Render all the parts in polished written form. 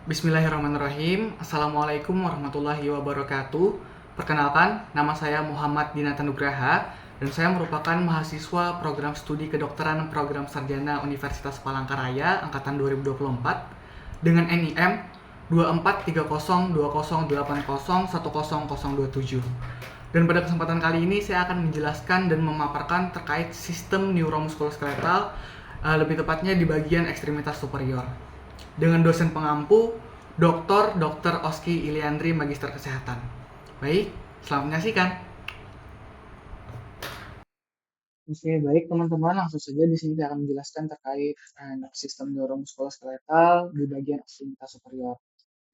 Bismillahirrahmanirrahim. Assalamualaikum warahmatullahi wabarakatuh. Perkenalkan, nama saya Muhammad Dinata Nugraha dan saya merupakan mahasiswa program studi kedokteran program sarjana Universitas Palangkaraya angkatan 2024 dengan NIM 24302080100027. Dan pada kesempatan kali ini saya akan menjelaskan dan memaparkan terkait sistem neuromuskuloskeletal, lebih tepatnya di bagian ekstremitas superior dengan dosen pengampu Dr. Oski Iliandri Magister Kesehatan. Baik, selamat menyaksikan. Oke, baik teman-teman, langsung saja di sini saya akan menjelaskan terkait sistem neuromuskuloskeletal di bagian ekstremitas superior.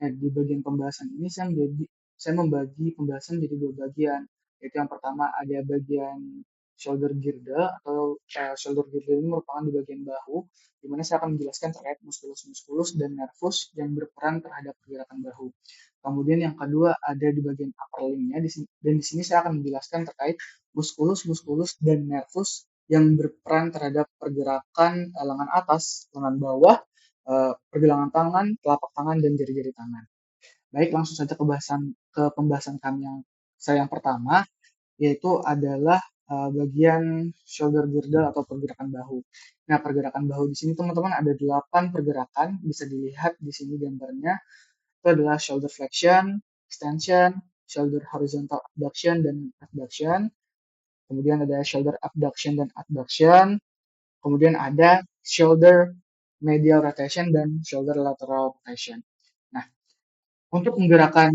Nah, di bagian pembahasan ini saya membagi pembahasan jadi dua bagian. Yaitu yang pertama ada bagian shoulder girdle atau shoulder girdle ini merupakan di bagian bahu, di mana saya akan menjelaskan terkait muskulus dan nervus yang berperan terhadap pergerakan bahu. Kemudian yang kedua ada di bagian upper limb-nya dan di sini saya akan menjelaskan terkait muskulus dan nervus yang berperan terhadap pergerakan lengan atas, lengan bawah, pergelangan tangan, telapak tangan, dan jari-jari tangan. Baik, langsung saja ke pembahasan kami yang pertama, yaitu adalah bagian shoulder girdle atau pergerakan bahu. Nah, pergerakan bahu di sini teman-teman ada 8 pergerakan, bisa dilihat di sini gambarnya. Itu adalah shoulder flexion, extension, shoulder horizontal abduction dan abduction. Kemudian ada shoulder abduction dan adduction. Kemudian ada shoulder medial rotation dan shoulder lateral rotation. Nah, untuk menggerakkan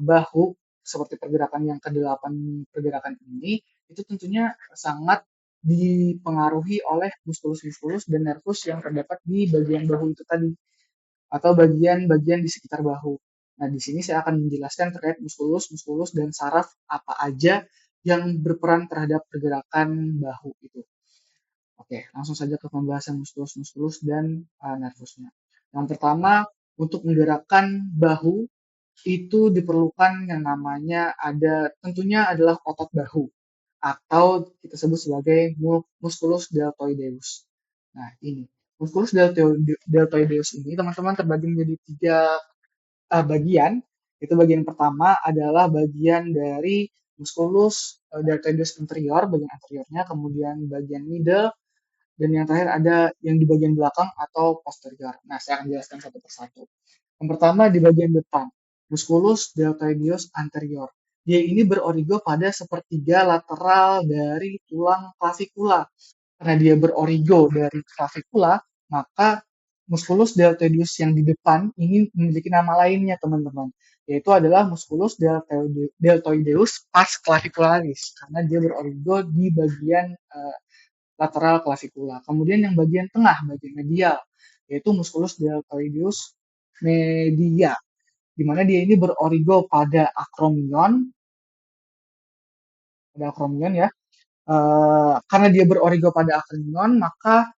bahu seperti pergerakan yang ke-8 pergerakan ini, itu tentunya sangat dipengaruhi oleh muskulus dan nervus yang terdapat di bagian bahu itu tadi atau bagian-bagian di sekitar bahu. Nah, di sini saya akan menjelaskan terkait muskulus dan saraf apa aja yang berperan terhadap pergerakan bahu itu. Oke, langsung saja ke pembahasan muskulus dan nervusnya. Yang pertama, untuk menggerakkan bahu itu diperlukan yang namanya tentunya adalah otot bahu atau kita sebut sebagai musculus deltoideus. Nah, ini musculus deltoideus ini teman-teman terbagi menjadi 3 bagian. Itu bagian pertama adalah bagian dari musculus deltoideus anterior, bagian anteriornya, kemudian bagian middle, dan yang terakhir ada yang di bagian belakang atau posterior. Nah, saya akan jelaskan satu persatu. Yang pertama di bagian depan, musculus deltoideus anterior. Dia ini berorigo pada sepertiga lateral dari tulang clavikula. Karena dia berorigo dari clavikula, maka musculus deltoideus yang di depan ini memiliki nama lainnya, teman-teman. Yaitu adalah musculus deltoideus pars clavicularis. Karena dia berorigo di bagian lateral clavikula. Kemudian yang bagian tengah, bagian medial, yaitu musculus deltoideus media, di mana dia ini berorigo pada akromion ya. Karena dia berorigo pada akromion, maka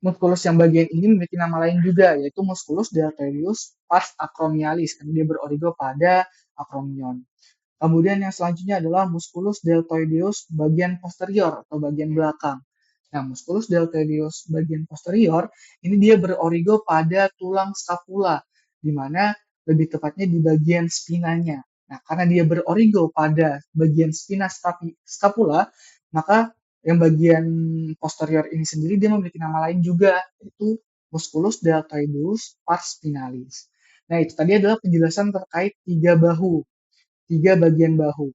musculus yang bagian ini memiliki nama lain juga, yaitu musculus deltoideus pars acromialis, karena dia berorigo pada akromion. Kemudian yang selanjutnya adalah musculus deltoideus bagian posterior atau bagian belakang. Nah, musculus deltoideus bagian posterior ini dia berorigo pada tulang scapula, di mana lebih tepatnya di bagian spinanya. Nah, karena dia berorigo pada bagian spina scapula, maka yang bagian posterior ini sendiri dia memiliki nama lain juga, yaitu musculus deltoideus pars spinalis. Nah, itu tadi adalah penjelasan terkait 3 bagian bahu.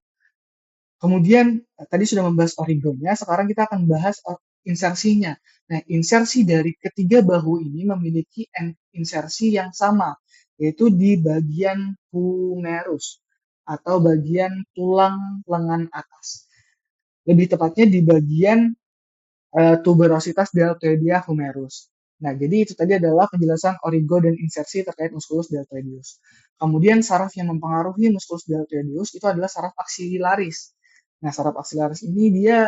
Kemudian tadi sudah membahas origonya, sekarang kita akan bahas insersinya. Nah, insersi dari ketiga bahu ini memiliki insersi yang sama, yaitu di bagian humerus atau bagian tulang lengan atas. Lebih tepatnya di bagian tuberositas deltoidea humerus. Nah, jadi itu tadi adalah penjelasan origo dan insersi terkait musculus deltoideus. Kemudian saraf yang mempengaruhi musculus deltoideus itu adalah saraf axillaris. Nah, saraf axillaris ini dia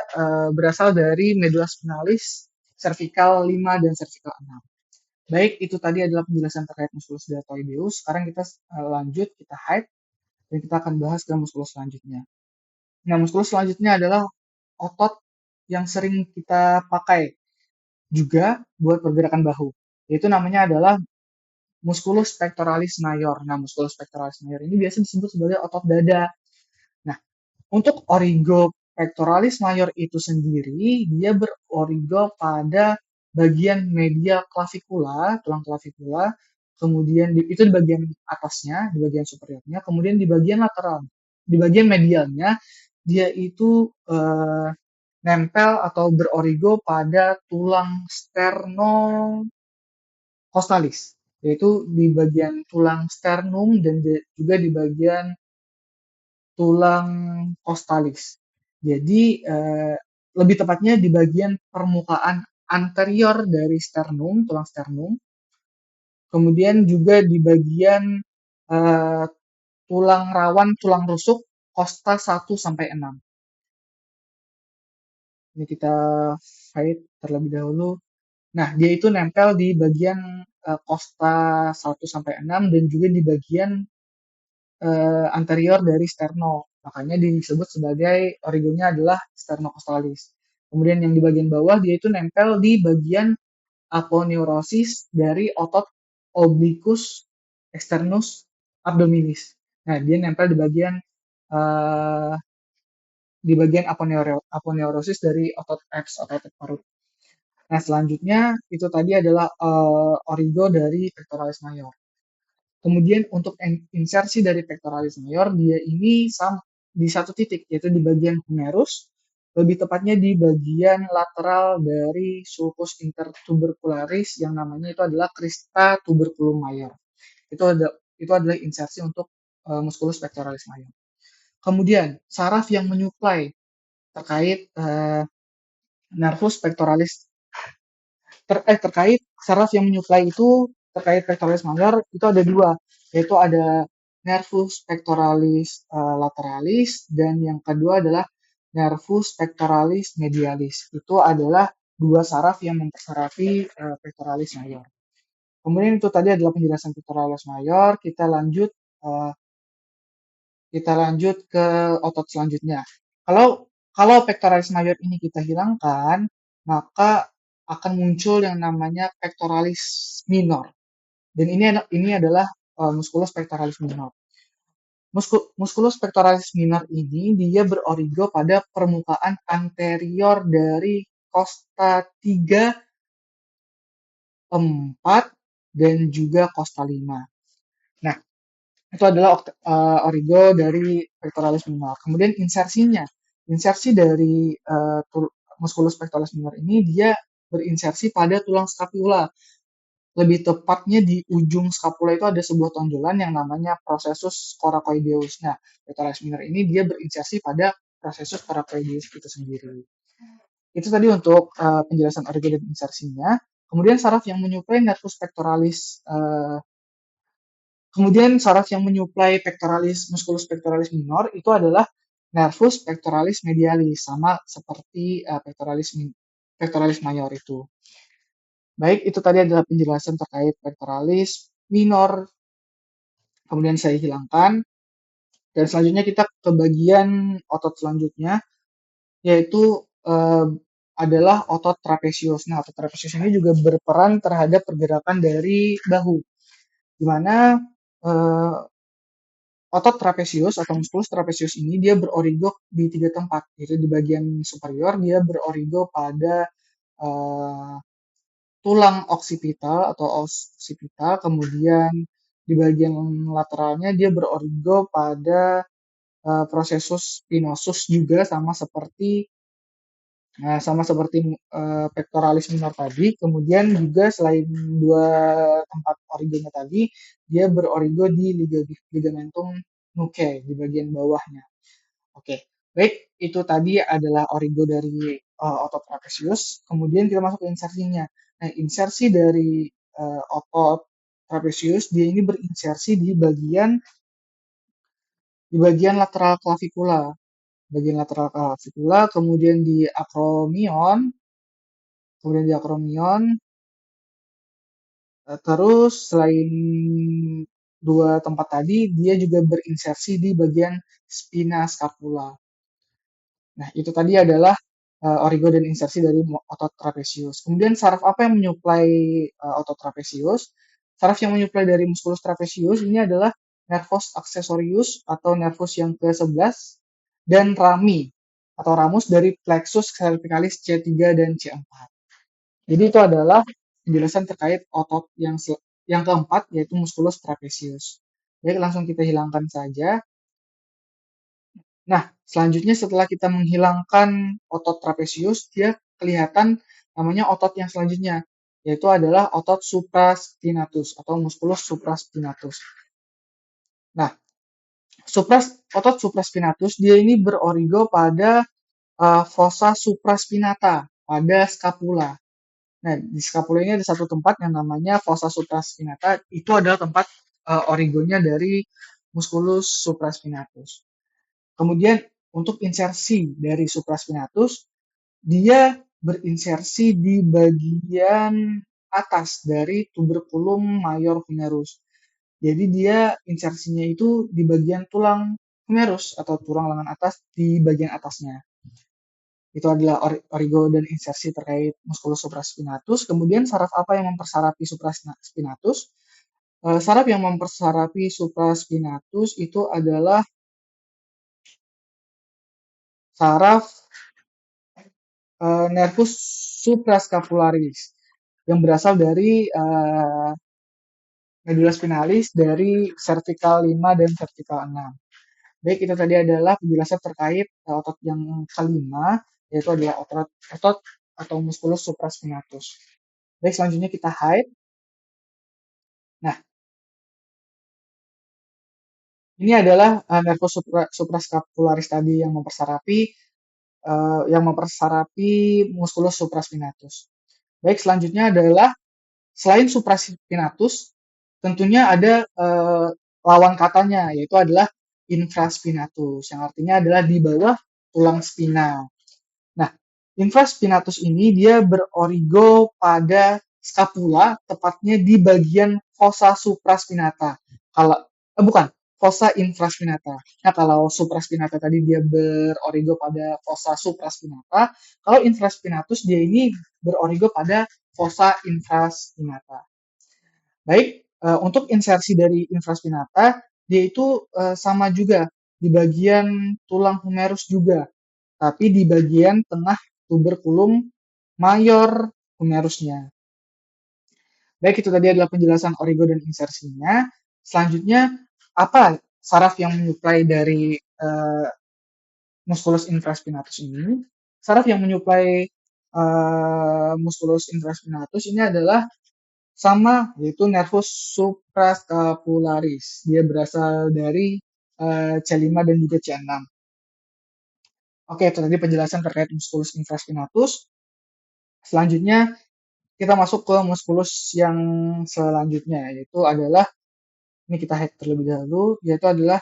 berasal dari medulla spinalis, cervical 5 dan cervical 6. Baik, itu tadi adalah penjelasan terkait musculus deltoideus. Sekarang kita lanjut, kita hide, dan kita akan bahas ke musculus selanjutnya. Nah, musculus selanjutnya adalah otot yang sering kita pakai juga buat pergerakan bahu. Yaitu namanya adalah musculus pectoralis major. Nah, musculus pectoralis major ini biasa disebut sebagai otot dada. Nah, untuk origo pectoralis major itu sendiri, dia berorigo pada bagian media clavikula, tulang clavikula, kemudian itu di bagian atasnya, di bagian superiornya, kemudian di bagian lateral, di bagian medialnya, dia itu nempel atau berorigo pada tulang sternocostalis, yaitu di bagian tulang sternum dan juga di bagian tulang costalis. Jadi lebih tepatnya di bagian permukaan anterior dari sternum, tulang sternum, kemudian juga di bagian eh, tulang rawan, tulang rusuk costa 1 sampai 6. Ini kita fight terlebih dahulu. Nah, dia itu nempel di bagian costa 1 sampai 6 dan juga di bagian anterior dari sterno. Makanya disebut sebagai origonya adalah sternocostalis. Kemudian yang di bagian bawah dia itu nempel di bagian aponeurosis dari otot obliquus externus abdominis. Nah, dia nempel uh, di bagian aponeurosis dari otot abs atau otot perut. Nah, selanjutnya itu tadi adalah origo dari pectoralis major. Kemudian untuk insersi dari pectoralis major, dia ini di satu titik, yaitu di bagian humerus, lebih tepatnya di bagian lateral dari sulcus intertubercularis yang namanya itu adalah crista tuberculum major. Itu adalah insersi untuk musculus pectoralis major. Kemudian saraf yang menyuplai terkait nervus pectoralis terkait saraf yang menyuplai itu terkait pectoralis major itu ada dua, yaitu ada nervus pectoralis lateralis dan yang kedua adalah nervus pectoralis medialis. Itu adalah dua saraf yang mempersarafi pectoralis major. Kemudian itu tadi adalah penjelasan pectoralis major. Uh, kita lanjut ke otot selanjutnya. Kalau pectoralis major ini kita hilangkan, maka akan muncul yang namanya pectoralis minor. Dan ini adalah musculus pectoralis minor. Musculus pectoralis minor ini dia berorigo pada permukaan anterior dari costa 3, 4, dan juga costa 5. Nah, itu adalah origo dari pectoralis minor. Kemudian insersi dari musculus pectoralis minor ini dia berinsersi pada tulang scapula. Lebih tepatnya di ujung scapula itu ada sebuah tonjolan yang namanya processus coracoideus. Nah, pectoralis minor ini dia berinsersi pada processus coracoideus itu sendiri. Itu tadi untuk penjelasan origo dan insersinya. Kemudian saraf yang menyuplai nervus pectoralis Kemudian saraf yang menyuplai musculus pectoralis minor itu adalah nervus pectoralis medialis, sama seperti pectoralis major itu. Baik, itu tadi adalah penjelasan terkait pectoralis minor, kemudian saya hilangkan. Dan selanjutnya kita ke bagian otot selanjutnya, yaitu adalah otot trapezius. Nah, otot trapezius ini juga berperan terhadap pergerakan dari bahu, di mana otot trapezius atau musculus trapezius ini dia berorigo di 3 tempat, yaitu di bagian superior dia berorigo pada tulang occipital atau occipital, kemudian di bagian lateralnya dia berorigo pada processus spinosus juga sama seperti pectoralis minor tadi. Kemudian juga selain dua tempat origonya tadi, dia berorigo di ligamentum nuchae di bagian bawahnya. Oke, baik, itu tadi adalah origo dari otot trapezius. Kemudian kita masuk ke insersinya. Nah, insersi dari otot trapezius dia ini berinsersi di bagian lateral clavikula, kemudian di akromion, terus selain dua tempat tadi, dia juga berinsersi di bagian spina scapula. Nah, itu tadi adalah origo dan insersi dari otot trapesius. Kemudian saraf apa yang menyuplai otot trapesius? Saraf yang menyuplai dari musculus trapesius ini adalah nervus accessorius atau nervus yang ke-11 dan rami atau ramus dari plexus cervicalis C3 dan C4. Jadi itu adalah penjelasan terkait otot yang keempat yaitu musculus trapesius. Baik, langsung kita hilangkan saja. Nah, selanjutnya setelah kita menghilangkan otot trapesius, dia kelihatan namanya otot yang selanjutnya, yaitu adalah otot supraspinatus atau musculus supraspinatus. Nah, otot supraspinatus dia ini berorigo pada fossa supraspinata, pada scapula. Nah, di scapula ini ada satu tempat yang namanya fossa supraspinata, itu adalah tempat origonya dari musculus supraspinatus. Kemudian untuk insersi dari supraspinatus, dia berinsersi di bagian atas dari tuberculum major humerus. Jadi dia insersinya itu di bagian tulang humerus atau tulang lengan atas di bagian atasnya. Itu adalah origo dan insersi terkait musculus supraspinatus. Kemudian saraf apa yang mempersarapi supraspinatus? Saraf yang mempersarapi supraspinatus itu adalah saraf nervus suprascapularis yang berasal dari medula spinalis dari cervical 5 dan cervical 6. Baik, itu tadi adalah penjelasan terkait otot yang kelima, yaitu adalah otot atau musculus supraspinatus. Baik, selanjutnya kita hide. Nah, ini adalah nervus suprascapularis tadi yang mempersarapi musculus supraspinatus. Baik, selanjutnya adalah selain supraspinatus, tentunya ada lawan katanya, yaitu adalah infraspinatus, yang artinya adalah di bawah tulang spina. Nah, infraspinatus ini dia berorigo pada scapula, tepatnya di bagian fossa supraspinata. Kalau bukan, fossa infraspinata. Nah, kalau supraspinata tadi dia berorigo pada fossa supraspinata, kalau infraspinatus dia ini berorigo pada fossa infraspinata. Baik, untuk insersi dari infraspinata, dia itu sama juga di bagian tulang humerus juga, tapi di bagian tengah tuberculum major humerusnya. Baik, itu tadi adalah penjelasan origo dan insersinya. Selanjutnya, apa saraf yang menyuplai dari musculus infraspinatus ini? Saraf yang menyuplai musculus infraspinatus ini adalah sama, yaitu nervus suprascapularis. Dia berasal dari C5 dan juga C6. Oke, itu tadi penjelasan terkait musculus infraspinatus. Selanjutnya kita masuk ke musculus yang selanjutnya, yaitu adalah ini kita hide terlebih dahulu, yaitu adalah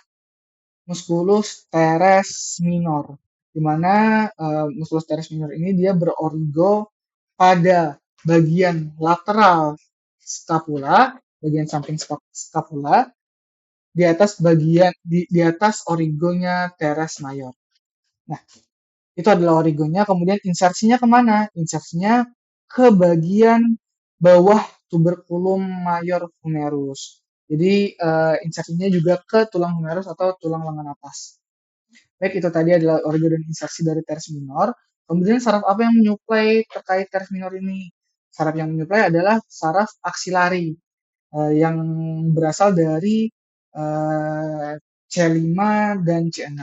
musculus teres minor, di mana musculus teres minor ini dia berorigo pada bagian lateral scapula, bagian samping scapula, di atas di atas origonya teres major. Nah, itu adalah origonya. Kemudian insersinya kemana? Insersinya ke bagian bawah tuberculum major humerus. Jadi insersinya juga ke tulang humerus atau tulang lengan atas. Baik, itu tadi adalah origo dan insersi dari teres minor. Kemudian saraf apa yang menyuplai terkait teres minor ini? Saraf yang menyuplai adalah saraf aksilari yang berasal dari C5 dan C6.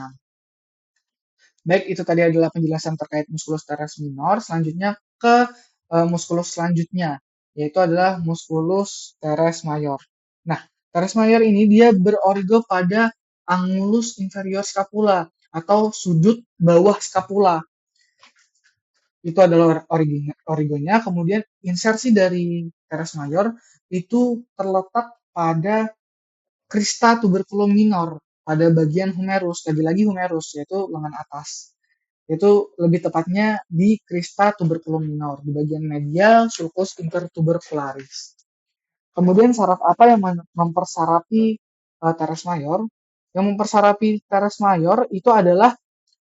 Baik, itu tadi adalah penjelasan terkait musculus teres minor. Selanjutnya ke musculus selanjutnya, yaitu adalah musculus teres major. Nah, teres major ini dia berorigo pada angulus inferior scapula atau sudut bawah scapula. Itu adalah origonya. Kemudian insersi dari teres major itu terletak pada crista tuberculum minor pada bagian humerus, lagi-lagi humerus, yaitu lengan atas. Itu lebih tepatnya di crista tuberculum minor, di bagian medial sulcus intertubercularis. Kemudian saraf apa yang mempersarapi teres major? Yang mempersarapi teres major itu adalah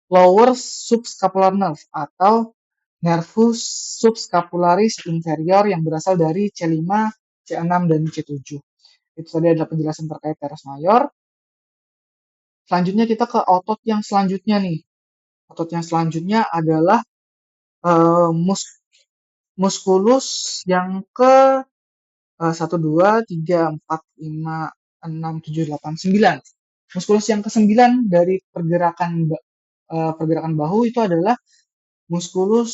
lower subscapular nerve atau nervus subscapularis inferior yang berasal dari C5, C6, dan C7. Itu tadi adalah penjelasan terkait teres mayor. Selanjutnya kita ke otot yang selanjutnya nih. Otot yang selanjutnya adalah eh, mus muskulus yang ke 1, 2, 3, 4, 5, 6, 7, 8, 9. Muskulus yang ke-9 dari pergerakan bahu itu adalah muskulus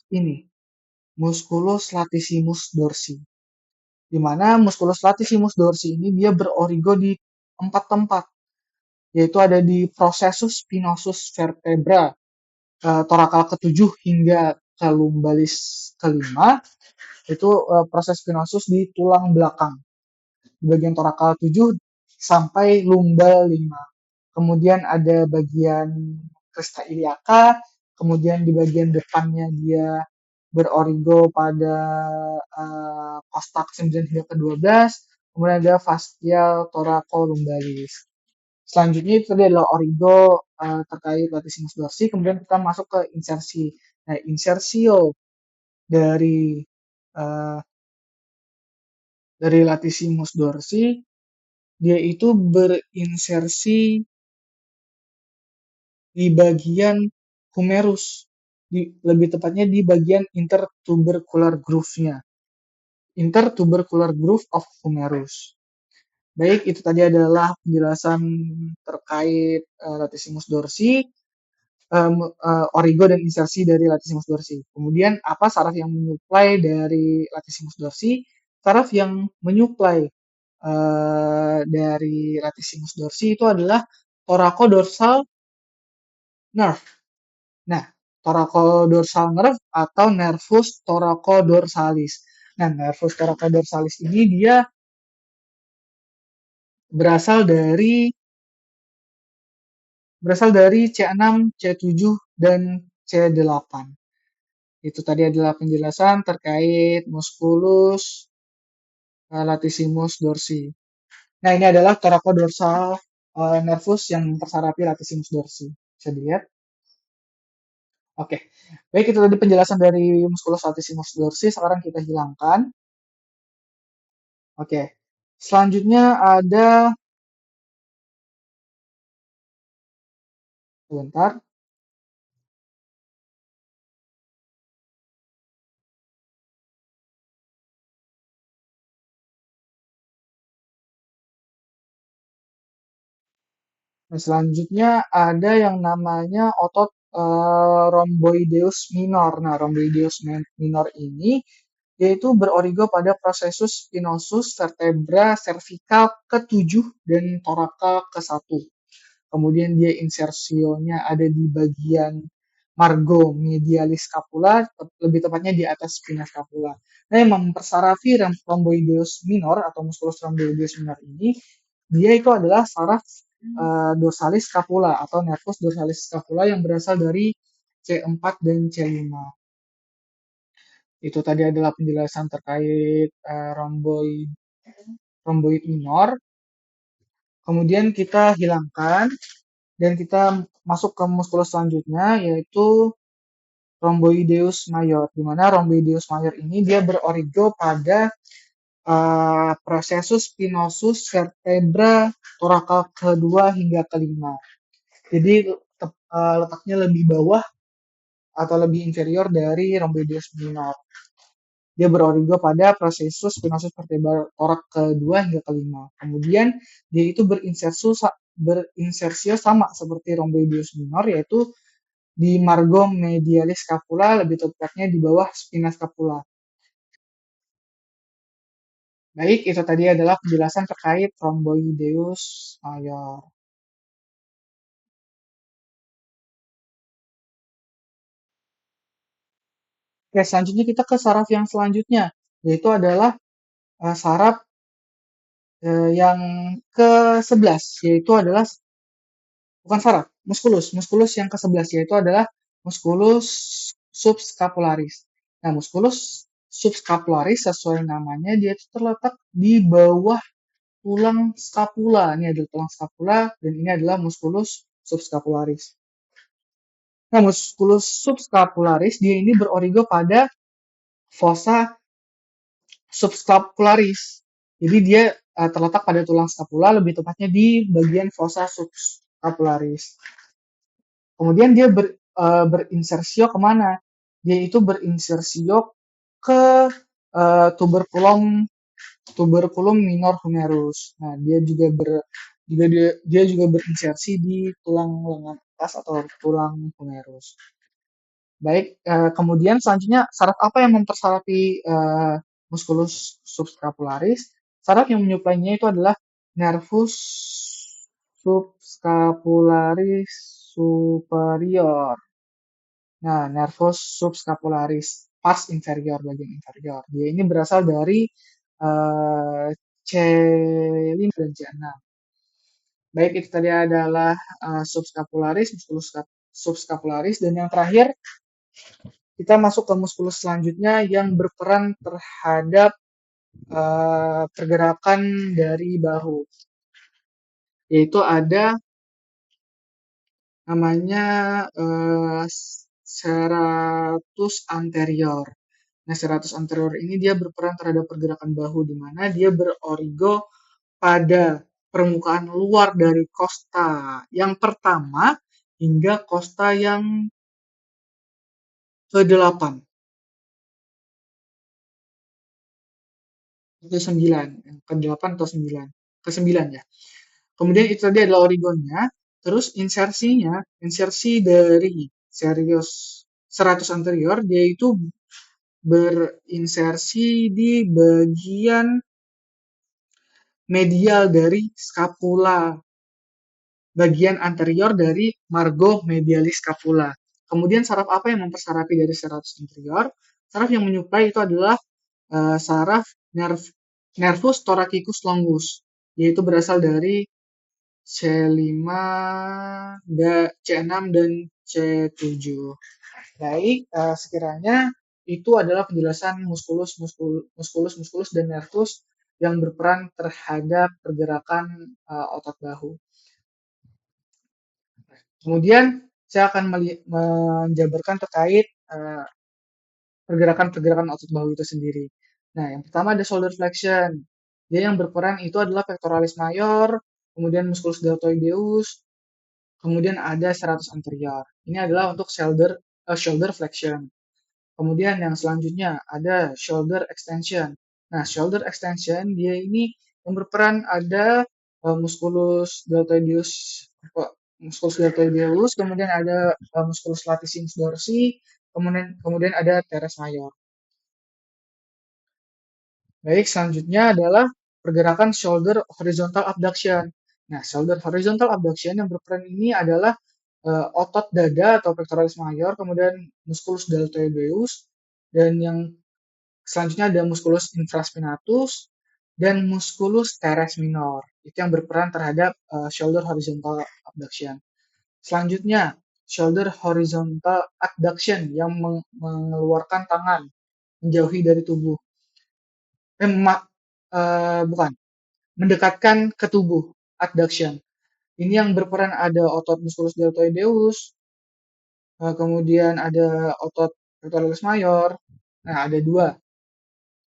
ini, musculus latissimus dorsi. Di mana musculus latissimus dorsi ini dia berorigo di 4 tempat, yaitu ada di processus spinosus vertebra torakal ke-7 hingga ke lumbalis ke-5, itu proses spinosus di tulang belakang di bagian torakal 7 sampai lumbal 5. Kemudian ada bagian crista iliaca, kemudian di bagian depannya dia berorigo pada kostak 9 hingga ke-12, kemudian ada fascial thoracolumbalis. Selanjutnya itu tadi adalah origo terkait latissimus dorsi, kemudian kita masuk ke insersi. Nah, insersio dari uh, latissimus dorsi, dia itu berinsersi di bagian humerus, lebih tepatnya di bagian intertubercular groove-nya. Intertubercular groove of humerus. Baik, itu tadi adalah penjelasan terkait latissimus dorsi, origo dan insersi dari latissimus dorsi. Kemudian apa saraf yang menyuplai dari latissimus dorsi? Saraf yang menyuplai dari latissimus dorsi itu adalah thoracodorsal nerve. Nah, thoracodorsal nerve atau nervus thoracoldorsalis. Nah, nervus thoracoldorsalis ini dia berasal dari C6, C7, dan C8. Itu tadi adalah penjelasan terkait musculus latissimus dorsi. Nah, ini adalah thoracodorsal nervus yang tersarapi latissimus dorsi. Bisa dilihat. Oke, baik itu tadi penjelasan dari musculus latissimus dorsi. Sekarang kita hilangkan. Oke, selanjutnya ada, sebentar. Nah, selanjutnya ada yang namanya otot rhomboideus minor. Nah, rhomboideus minor ini yaitu berorigo pada processus spinosus vertebra cervical ke-7 dan torakal ke-1. Kemudian dia insersionya ada di bagian margo medialis scapula, lebih tepatnya di atas spina scapula. Nah, yang mempersarafi rhomboideus minor atau musculus rhomboideus minor ini, dia itu adalah saraf dorsalis scapula atau nervus dorsalis scapula yang berasal dari C4 dan C5. Itu tadi adalah penjelasan terkait rhomboid minor. Kemudian kita hilangkan dan kita masuk ke muskulus selanjutnya yaitu rhomboideus mayor. Di mana rhomboideus mayor ini dia berorigo pada processus spinosus vertebra torakal kedua hingga kelima. Jadi letaknya lebih bawah atau lebih inferior dari rhomboideus minor. Dia berorigo pada processus spinosus vertebra torak kedua hingga kelima. Kemudian dia itu berinsersio sama seperti rhomboideus minor, yaitu di margo medialis scapula, lebih tepatnya di bawah spina scapula. Baik, itu tadi adalah penjelasan terkait rhomboideus mayor. Oke, selanjutnya kita ke saraf yang selanjutnya, yaitu adalah saraf yang ke-11, yaitu adalah, bukan saraf, muskulus yang ke-11, yaitu adalah musculus subscapularis. Nah, musculus subscapularis sesuai namanya, dia itu terletak di bawah tulang scapula. Ini adalah tulang scapula dan ini adalah musculus subscapularis. Nah, musculus subscapularis dia ini berorigo pada fossa subscapularis. Jadi dia terletak pada tulang scapula, lebih tepatnya di bagian fossa subscapularis. Kemudian dia berinsersio kemana? Dia itu berinsersio ke tuberculum tuberculum minor humerus. Nah, dia juga berinsersi di tulang lengan atas atau tulang humerus. Baik, kemudian selanjutnya saraf apa yang mempersarafi musculus subscapularis? Saraf yang menyuplainya itu adalah nervus subscapularis superior. Nah, nervus subscapularis pars inferior, bagian inferior. Dia ini berasal dari eh, C5 dan C6. Baik, itu tadi adalah subscapularis, musculus subscapularis, dan yang terakhir kita masuk ke muskulus selanjutnya yang berperan terhadap pergerakan dari bahu, yaitu ada namanya serratus anterior. Nah, serratus anterior ini dia berperan terhadap pergerakan bahu, di mana dia berorigo pada permukaan luar dari kosta yang pertama hingga kosta yang ke-8 atau 9, yang ke-8 atau 9, ke-9 ya. Kemudian itu tadi adalah origonnya, terus insersi dari serius 100 anterior, dia itu berinsersi di bagian medial dari scapula, bagian anterior dari margo medialis scapula. Kemudian saraf apa yang mempersarafi dari 100 anterior? Saraf yang menyuplai itu adalah saraf nervus thoracicus longus, yaitu berasal dari C5, C6, dan C7. Baik, sekiranya itu adalah penjelasan muskulus, dan nervus yang berperan terhadap pergerakan otot bahu. Kemudian saya akan menjabarkan terkait pergerakan-pergerakan otot bahu itu sendiri. Nah, yang pertama ada shoulder flexion. Dia yang berperan itu adalah pectoralis major, kemudian musculus deltoideus, kemudian ada serratus anterior. Ini adalah untuk shoulder flexion. Kemudian yang selanjutnya ada shoulder extension. Nah, shoulder extension dia ini yang berperan ada musculus deltoideus, kemudian ada musculus latissimus dorsi, kemudian ada teres major. Baik, selanjutnya adalah pergerakan shoulder horizontal abduction. Nah, shoulder horizontal abduction yang berperan ini adalah otot dada atau pectoralis major, kemudian musculus deltoideus, dan yang selanjutnya ada musculus infraspinatus dan musculus teres minor. Itu yang berperan terhadap shoulder horizontal abduction. Selanjutnya, shoulder horizontal abduction yang mengeluarkan tangan menjauhi dari tubuh. Bukan, mendekatkan ke tubuh, abduction. Ini yang berperan ada otot musculus deltoideus, kemudian ada otot pectoralis major. Nah, ada dua.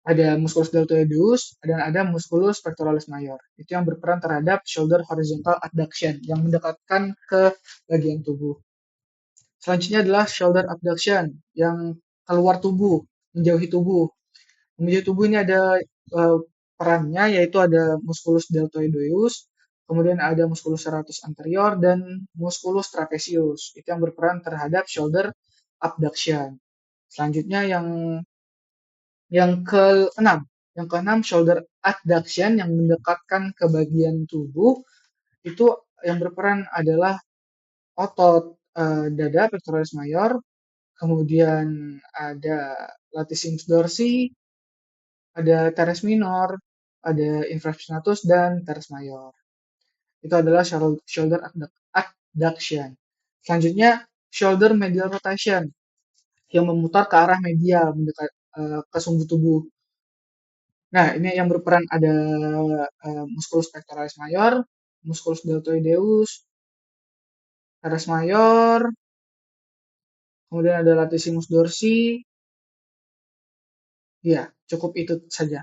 Ada musculus deltoideus dan ada musculus pectoralis major. Itu yang berperan terhadap shoulder horizontal abduction yang mendekatkan ke bagian tubuh. Selanjutnya adalah shoulder abduction yang keluar tubuh, menjauhi tubuh. Menjauhi tubuh ini ada perannya, yaitu ada musculus deltoideus, kemudian ada musculus serratus anterior dan musculus trapezius. Itu yang berperan terhadap shoulder abduction. Selanjutnya yang keenam shoulder adduction yang mendekatkan ke bagian tubuh. Itu yang berperan adalah otot dada pectoralis major, kemudian ada latissimus dorsi, ada teres minor, ada infraspinatus, dan teres major. Itu adalah shoulder adduction. Selanjutnya shoulder medial rotation yang memutar ke arah medial mendekat ke sumbu tubuh. Nah, ini yang berperan ada musculus pectoralis major, musculus deltoideus, teres major, Kemudian ada latissimus dorsi. Ya, cukup itu saja.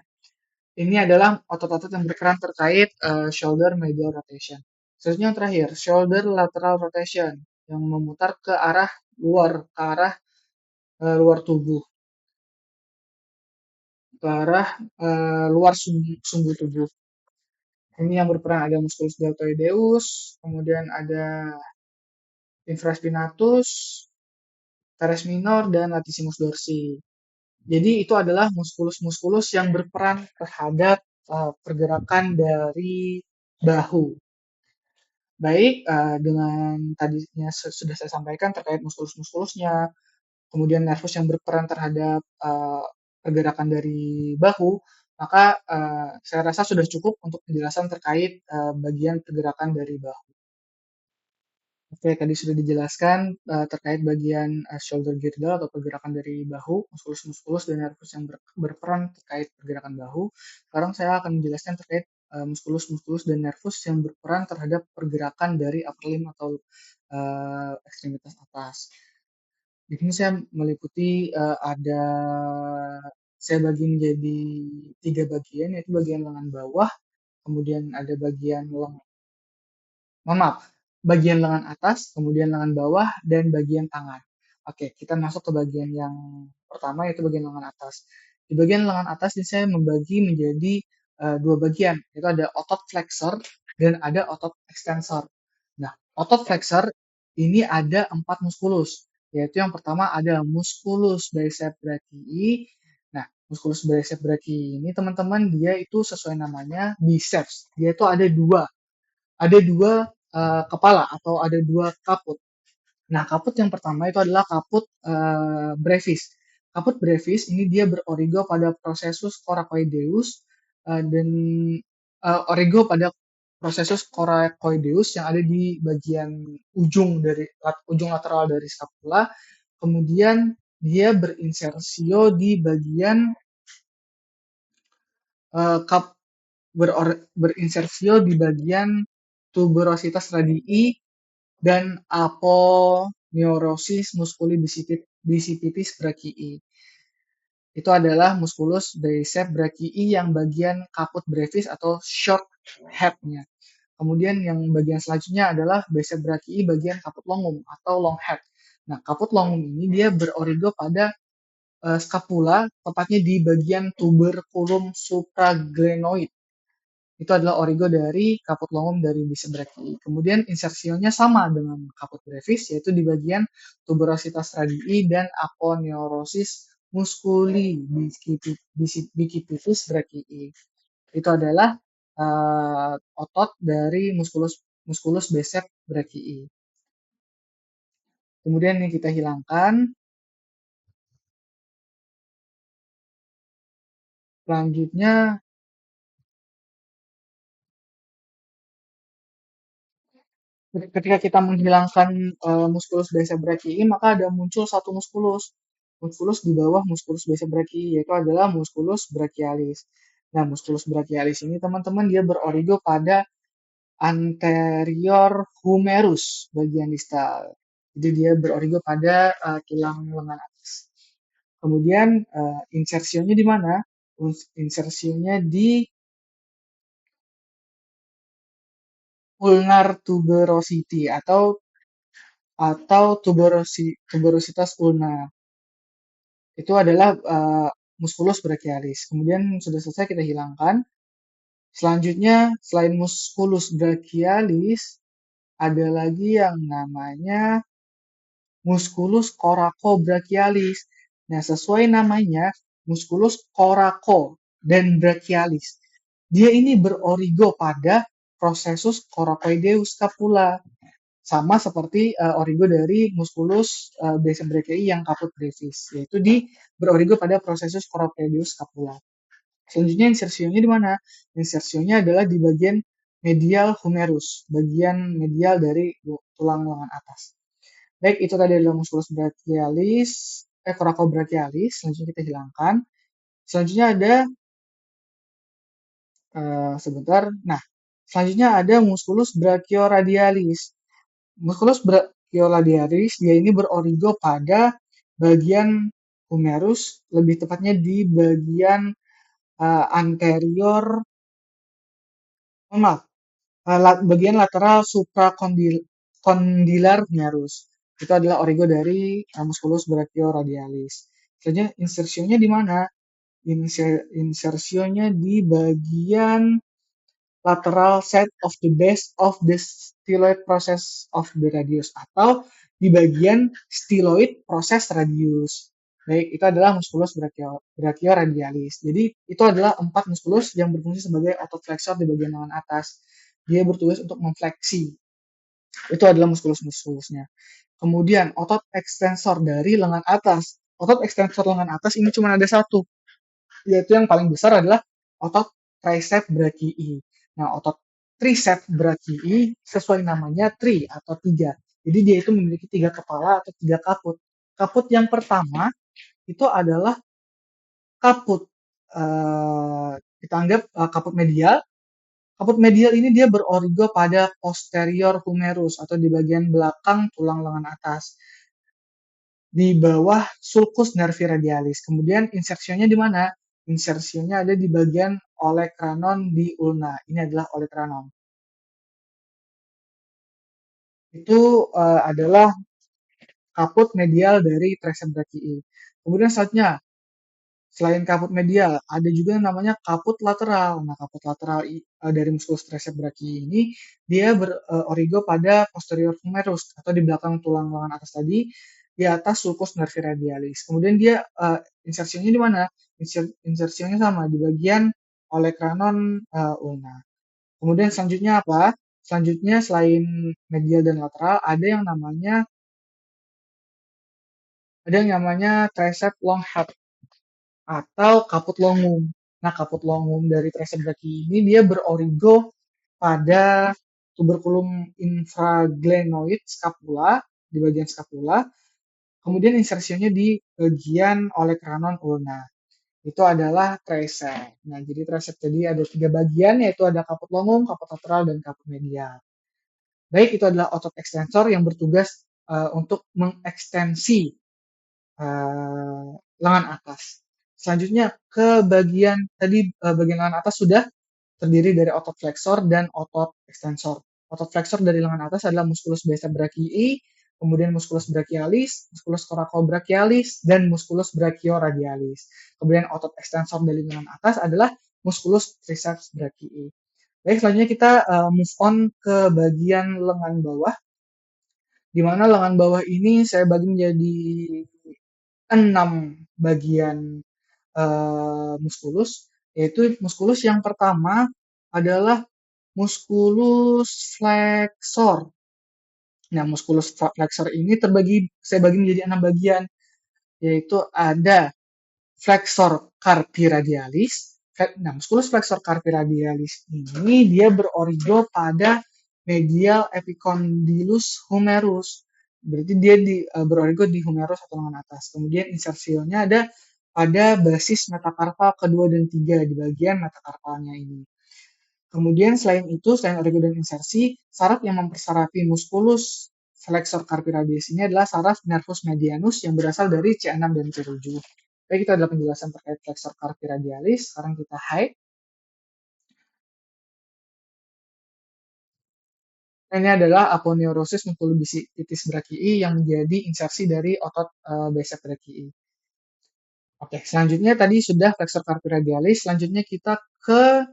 Ini adalah otot-otot yang berperan terkait shoulder medial rotation. Selanjutnya yang terakhir, shoulder lateral rotation yang memutar ke arah luar, ke arah luar tubuh, ke arah luar sumbu tubuh. Ini yang berperan ada musculus deltoideus, kemudian ada infraspinatus, teres minor, dan latissimus dorsi. Jadi itu adalah muskulus-muskulus yang berperan terhadap pergerakan dari bahu. Baik, dengan tadinya sudah saya sampaikan terkait muskulus-muskulusnya, kemudian nervus yang berperan terhadap pergerakan dari bahu, maka saya rasa sudah cukup untuk penjelasan terkait bagian pergerakan dari bahu. Oke, tadi sudah dijelaskan terkait bagian shoulder girdle atau pergerakan dari bahu, muskulus-muskulus dan nervus yang berperan terkait pergerakan bahu. Sekarang saya akan menjelaskan terkait muskulus-muskulus dan nervus yang berperan terhadap pergerakan dari upper limb atau ekstremitas atas. Di sini saya meliputi ada saya bagi menjadi 3 bagian, yaitu bagian lengan bawah, kemudian ada bagian mohon maaf, bagian lengan atas, kemudian lengan bawah, dan bagian tangan. Oke, kita masuk ke bagian yang pertama, yaitu bagian lengan atas. Di bagian lengan atas ini saya membagi menjadi 2 bagian, yaitu ada otot flexor dan ada otot extensor. Nah, otot flexor ini ada 4 muskulus, yaitu yang pertama ada musculus bicep brachii. Nah, musculus bicep brachii ini teman-teman dia itu sesuai namanya biceps. Dia itu ada dua kepala atau ada dua kaput. Nah, kaput yang pertama itu adalah kaput brevis. Kaput brevis ini dia berorigo pada processus coracoideus dan origo pada processus coracoideus yang ada di bagian ujung lateral dari scapula. Kemudian dia berinsersio di bagian kap berinsersio di bagian tuberositas radii dan aponeurosis musculi bicipitis brachii. Itu adalah musculus bicep brachii yang bagian kaput brevis atau short head-nya. Kemudian yang bagian selanjutnya adalah bicep brachii bagian kaput longum atau long head. Nah, kaput longum ini dia berorigo pada scapula, tepatnya di bagian tuberculum supraglenoid. Itu adalah origo dari kaput longum dari bicep brachii. Kemudian insersionya sama dengan kaput brevis, yaitu di bagian tuberositas radii dan aponeurosis musculi bicipitis brachii. Itu adalah otot dari musculus bicep brachii. Kemudian yang kita hilangkan, selanjutnya ketika kita menghilangkan musculus bicep brachii, maka ada muncul satu musculus di bawah musculus bicep brachii, yaitu adalah musculus brachialis. Nah, musculus brachialis ini teman-teman dia berorigo pada anterior humerus bagian distal. Jadi dia berorigo pada tulang lengan atas. Kemudian insersionya di mana? Insersionya di ulnar tuberosity atau tuberositas ulna. Itu adalah musculus brachialis. Kemudian sudah selesai kita hilangkan. Selanjutnya selain musculus brachialis ada lagi yang namanya musculus coracobrachialis. Nah, sesuai namanya musculus coraco dan brachialis. Dia ini berorigo pada processus coracoideus scapula. Sama seperti origo dari musculus bicep brachii yang kaput brevis, yaitu berorigo pada processus coracoideus scapula. Selanjutnya insersionya di mana? Insersionya adalah di bagian medial humerus, bagian medial dari tulang lengan atas. Baik, itu tadi adalah musculus brachialis, coracobrachialis. Selanjutnya kita hilangkan. Selanjutnya ada sebentar. Nah, selanjutnya ada musculus brachioradialis. Musculus brachioradialis, dia ini berorigo pada bagian humerus, lebih tepatnya di bagian anterior, mohon maaf, bagian lateral suprakondilar humerus. Itu adalah origo dari musculus brachioradialis. Selanjutnya insersionya di mana? Insersionya di bagian lateral side of the base of the styloid process of the radius, atau di bagian styloid proses radius. Baik, itu adalah musculus brachioradialis. Jadi itu adalah 4 musculus yang berfungsi sebagai otot flexor di bagian lengan atas. Dia bertugas untuk memfleksi. Itu adalah muskulus-muskulusnya. Kemudian otot ekstensor dari lengan atas. Otot ekstensor lengan atas ini cuma ada satu, yaitu yang paling besar adalah otot tricep brachii. Nah, otot tricep brachii sesuai namanya tri atau tiga. Jadi dia itu memiliki tiga kepala atau tiga kaput. Kaput yang pertama itu adalah kaput, kita anggap kaput medial. Kaput medial ini dia berorigo pada posterior humerus atau di bagian belakang tulang lengan atas, di bawah sulcus nervi radialis. Kemudian insersionya di mana? Insersionya ada di bagian olecranon di ulna. Ini adalah olecranon. Itu adalah kaput medial dari tricep brachii. Kemudian selanjutnya, selain kaput medial, ada juga yang namanya kaput lateral. Nah, kaput lateral dari musculus tricep brachii ini dia berorigo pada posterior humerus atau di belakang tulang lengan atas tadi, di atas sulcus nervi radialis. Kemudian dia insersinya di mana? Insersinya sama di bagian olecranon ulna. Kemudian selanjutnya apa? Selanjutnya selain medial dan lateral ada yang namanya tricep long head atau kaput longum. Nah, kaput longum dari tricep brachii ini dia berorigo pada tuberculum infraglenoid scapula, di bagian scapula. Kemudian insersinya di bagian olecranon ulna. Itu adalah tricep. Nah, jadi tricep tadi ada tiga bagian, yaitu ada kaput longum, kaput lateral, dan kaput medial. Baik, itu adalah otot ekstensor yang bertugas untuk mengekstensi lengan atas. Selanjutnya ke bagian tadi, bagian lengan atas sudah terdiri dari otot flexor dan otot ekstensor. Otot flexor dari lengan atas adalah musculus bicep brachii, kemudian musculus brachialis, musculus coracobrachialis, dan musculus brachioradialis. Kemudian otot ekstensor dari lengan atas adalah musculus triceps brachii. Baik, selanjutnya kita move on ke bagian lengan bawah, di mana lengan bawah ini saya bagi menjadi 6 bagian muskulus, yaitu muskulus yang pertama adalah muskulus flexor. Nah, muskulus flexor ini saya bagi menjadi 6 bagian, yaitu ada flexor carpi radialis. Nah, muskulus flexor carpi radialis ini dia berorigo pada medial epicondylus humerus. Berarti dia berorigo di humerus atau lengan atas. Kemudian insersionya ada pada basis metakarpal kedua dan tiga di bagian metakarpalnya ini. Kemudian selain origo dan insersi, saraf yang mempersarafi musculus flexor carpi radialis ini adalah saraf nervus medianus yang berasal dari C6 dan C7. Baik, itu adalah penjelasan terkait flexor carpi radialis. Sekarang kita hide. Ini adalah aponeurosis musculobisitis brachii yang menjadi insersi dari otot bicep brachii. Oke, selanjutnya tadi sudah flexor carpi radialis. Selanjutnya kita ke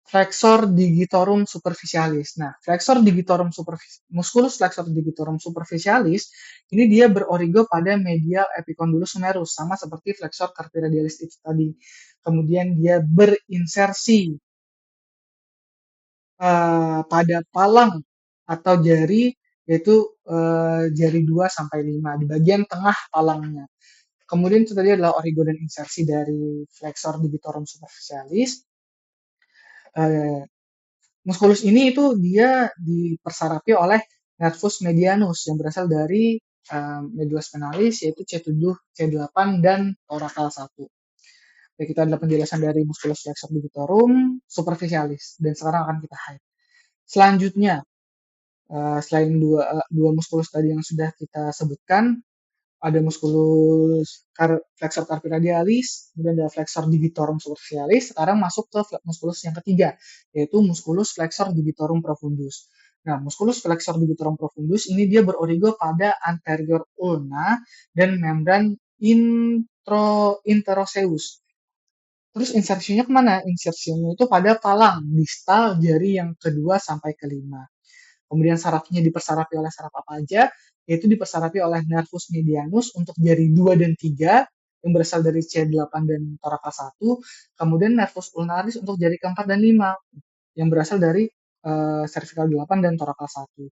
flexor digitorum superficialis. Nah, musculus flexor digitorum superficialis ini dia berorigo pada medial epicondylus humerus, sama seperti flexor carpi radialis itu tadi. Kemudian dia berinsersi pada palang atau jari, yaitu jari 2 sampai 5 di bagian tengah palangnya. Kemudian itu tadi adalah origo dan insersi dari flexor digitorum superficialis. Musculus ini itu dia dipersarafi oleh nervus medianus yang berasal dari medulla spinalis, yaitu C7, C8, dan thoracal 1. Oke, kita adalah penjelasan dari musculus flexor digitorum superficialis, dan sekarang akan kita hide. Selanjutnya, Selain dua muskulus tadi yang sudah kita sebutkan, ada muskulus flexor carpi radialis, kemudian ada flexor digitorum superficialis. Sekarang masuk ke muskulus yang ketiga, yaitu muskulus flexor digitorum profundus. Nah, muskulus flexor digitorum profundus ini dia berorigo pada anterior ulna dan membran interoseus. Terus insersinya kemana? Insersinya itu pada palang distal jari yang kedua sampai kelima. Kemudian sarafnya dipersarapi oleh saraf apa aja? Yaitu dipersarapi oleh nervus medianus untuk jari 2 dan 3 yang berasal dari C8 dan torakel 1. Kemudian nervus ulnaris untuk jari keempat dan 5 yang berasal dari cervical 8 dan torakel 1.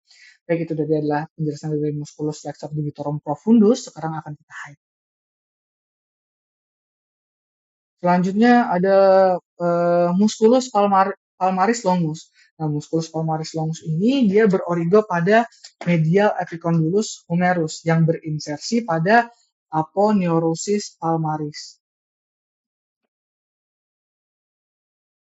Baik, itu tadi adalah penjelasan dari musculus flexor digitorum profundus. Sekarang akan kita hide. Selanjutnya ada musculus palmaris longus. Nah, musculus palmaris longus ini dia berorigo pada medial epicondylus humerus yang berinsersi pada aponeurosis palmaris.